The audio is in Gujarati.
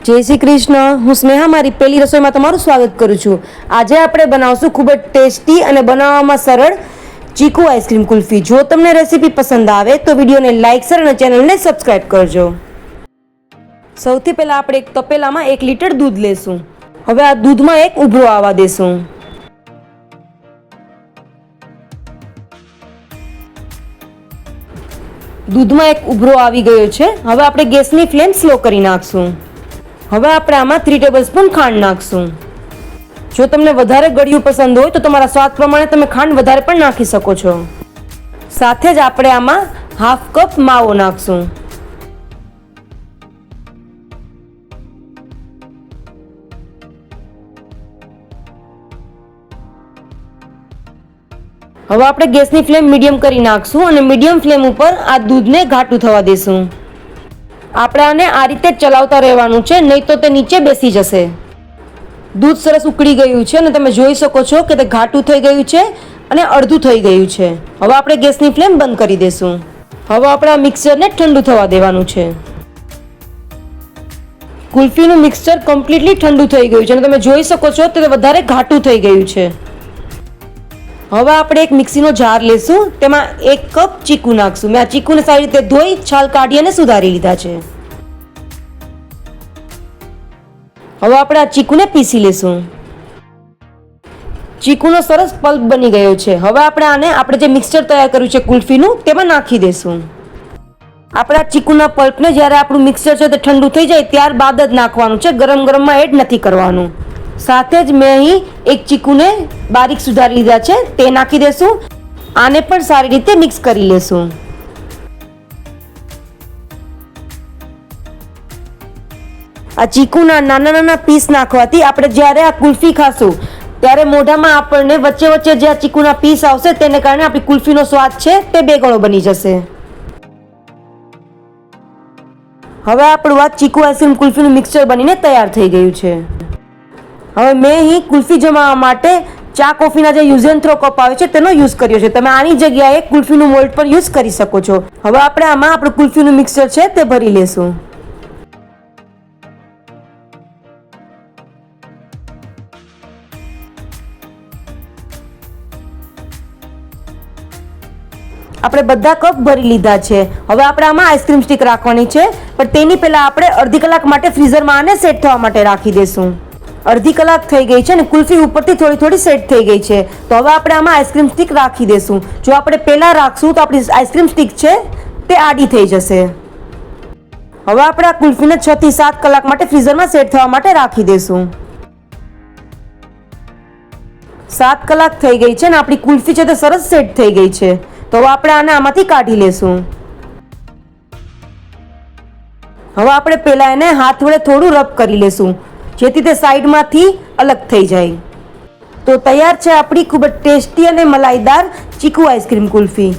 જય શ્રી કૃષ્ણ. હું સ્નેહા મારી પહેલી રસોઈમાં તમારું સ્વાગત કરું છું. આજે આપણે બનાવશું ખૂબ જ ટેસ્ટી અને બનાવવામાં સરળ ચીકુ આઈસ્ક્રીમ કુલ્ફી. જો તમને રેસીપી પસંદ આવે તો વિડીયોને લાઇક શેર અને ચેનલને સબસ્ક્રાઇબ કરજો. સૌથી પહેલાં આપણે એક તપેલામાં 1 લીટર દૂધ લેશું. હવે આ દૂધમાં એક ઉભરો આવવા દેશું. દૂધમાં એક ઉભરો આવી ગયો છે. હવે આપણે ગેસની ફ્લેમ સ્લો કરી નાખશું. હવે આપણે આમાં 3 ટેબલસ્પૂન ખાંડ નાખશું. જો તમને વધારે ગળ્યું પસંદ હોય તો તમારા સ્વાદ પ્રમાણે તમે ખાંડ વધારે પણ નાખી શકો છો. સાથે જ આપણે આમાં હાફ કપ માવો નાખશું. હવે આપણે ગેસની ફ્લેમ મીડિયમ કરી નાખશું અને મીડિયમ ફ્લેમ ઉપર આ દૂધને ઘાટું થવા દેશું. આપણે આને આ રીતે જ ચલાવતા રહેવાનું છે, નહીં તો તે નીચે બેસી જશે. દૂધ સરસ ઉકળી ગયું છે અને તમે જોઈ શકો છો કે તે ઘાટું થઈ ગયું છે અને અડધું થઈ ગયું છે. હવે આપણે ગેસની ફ્લેમ બંધ કરી દેશું. હવે આપણે આ મિક્સરને ઠંડુ થવા દેવાનું છે. કુલ્ફીનું મિક્સર કમ્પ્લીટલી ઠંડુ થઈ ગયું છે અને તમે જોઈ શકો છો કે તે વધારે ઘાટું થઈ ગયું છે. હવે આપણે એક મિક્સીનો જાર લેશું. તેમાં 1 કપ ચીકુ નાખશું. મેં આ ચીકુને સારી રીતે ધોઈ છાલ કાઢી અને સુધારી લીધા છે. હવે આપણે આ ચીકુને પીસી લેશું. ચીકુનો સરસ પલ્પ બની ગયો છે. હવે આપણે જે મિક્સચર તૈયાર કર્યું છે કુલ્ફીનું તેમાં નાખી દેશું. આપણે આ ચીકુના પલ્પને જ્યારે આપણું મિક્સચર છે તે ઠંડુ થઈ જાય ત્યારબાદ જ નાખવાનું છે. ગરમ ગરમમાં એડ નથી કરવાનું. સાથે જ મેં અહીં એક ચીકુને બારીક સુધારી લીધા છે તે નાખી દેશું. આને પણ સારી રીતે મિક્સ કરી લેશું. આ ચીકુના નાના નાના પીસ નાખવાથી આપણે જ્યારે આ કુલ્ફી ખાશું ત્યારે મોઢામાં આપણને વચ્ચે વચ્ચે જે આ ચીકુના પીસ આવશે તેને કારણે આપણી કુલ્ફીનો સ્વાદ છે તે 2 ગણો બની જશે. હવે આપણું આ ચીકુ આઈસ્ક્રીમ કુલ્ફીનું મિક્સચર બનીને તૈયાર થઈ ગયું છે. હવે મેં અહીં કુલ્ફી જમાવવા માટે ચા કોફીના જે યુઝ એન્ડ થ્રો કપ આવે છે તેનો યુઝ કર્યો છે. તમે આની જગ્યાએ કુલ્ફીનું મોલ્ડ પણ યુઝ કરી શકો છો. હવે આપણે આમાં આપણું કુલ્ફીનું મિક્સચર છે તે ભરી લેશું. આપણે બધા કપ ભરી લીધા છે. હવે આપણે આમાં આઈસ્ક્રીમ સ્ટીક રાખવાની છે, પણ તેની પહેલા આપણે અડધી કલાક માટે ફ્રીઝરમાં આને સેટ થવા માટે રાખી દેશું. અડધી કલાક થઈ ગઈ છે અને કુલ્ફી ઉપરથી થોડી થોડી સેટ થઈ ગઈ છે. તો હવે આપણે આમાં આઈસ્ક્રીમ સ્ટીક રાખી દેશું. જો આપણે પહેલા રાખશું તો આપણી આઈસ્ક્રીમ સ્ટીક છે તે આડી થઈ જશે. હવે આપણે આ કુલ્ફીને 6 થી 7 કલાક માટે ફ્રીઝરમાં સેટ થવા માટે રાખી દેશું. 7 કલાક થઈ ગઈ છે અને આપણી કુલ્ફી છે તે સરસ સેટ થઈ ગઈ છે. તો હવે આપણે આને આમાંથી કાઢી લેશું. હવે આપણે પહેલા એને હાથ વડે થોડું રબ કરી લેશું જેથી તે સાઈડમાંથી અલગ થઈ જાય. તો તૈયાર છે આપણી ખૂબ જ ટેસ્ટી અને મલાઈદાર ચીકુ આઈસ્ક્રીમ કુલ્ફી.